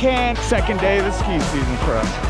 can. Second day of the ski season for us.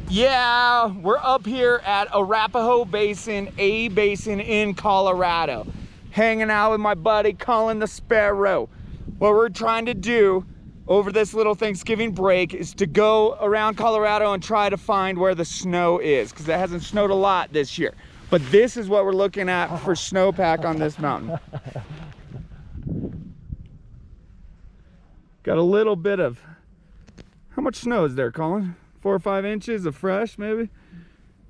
Yeah, we're up here at Arapahoe Basin, A-Basin in Colorado. Hanging out with my buddy Colin the Sparrow. What we're trying to do over this little Thanksgiving break is to go around Colorado and try to find where the snow is, because it hasn't snowed a lot this year. But this is what we're looking at for snowpack on this mountain. Got a little bit of, how much snow is there, Colin? 4 or 5 inches of fresh, maybe?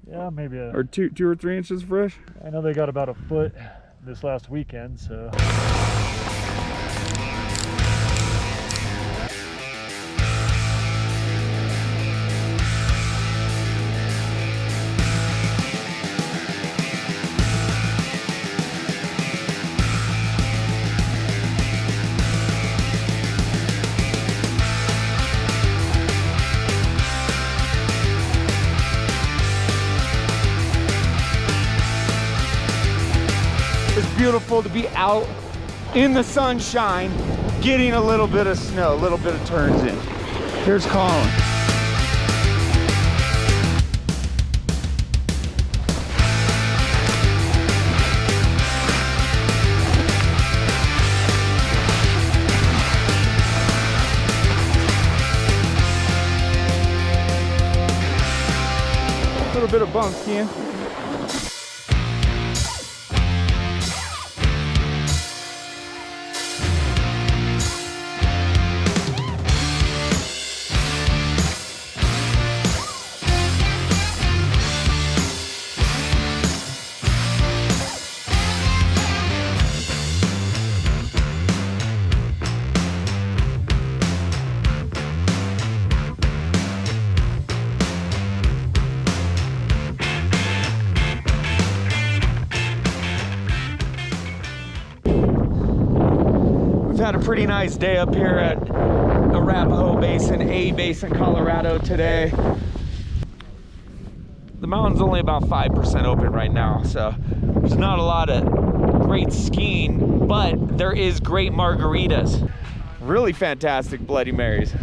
Yeah, maybe. Or two or 3 inches fresh? I know they got about a foot this last weekend, so. It's beautiful to be out in the sunshine, getting a little bit of snow, a little bit of turns in. Here's Colin. A little bit of bump skiing. Had a pretty nice day up here at Arapahoe Basin, A-Basin, Colorado today. The mountain's only about 5% open right now, so there's not a lot of great skiing, but there is great margaritas. Really fantastic Bloody Marys.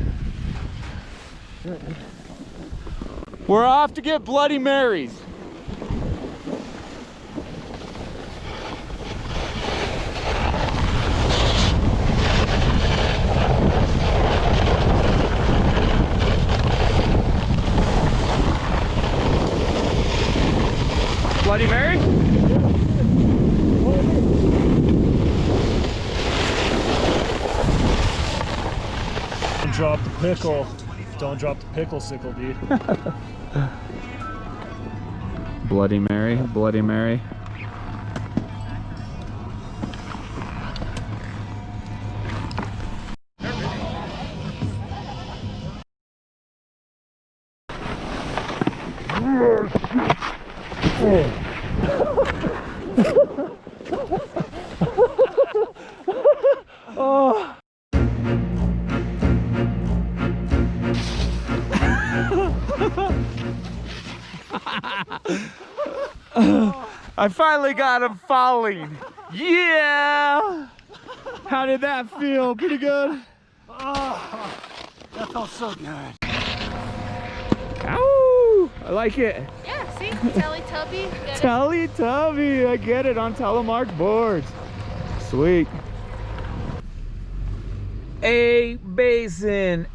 We're off to get Bloody Marys. Bloody Mary? Don't drop the pickle. Don't drop the pickle sickle, dude. Bloody Mary, Bloody Mary. Oh. I finally got him falling. Yeah! How did that feel? Pretty good? Oh, that felt so good. Ow! I like it. Yeah, see? Teletubby. Teletubby, I get it on Telemark boards. Sweet. A-Basin,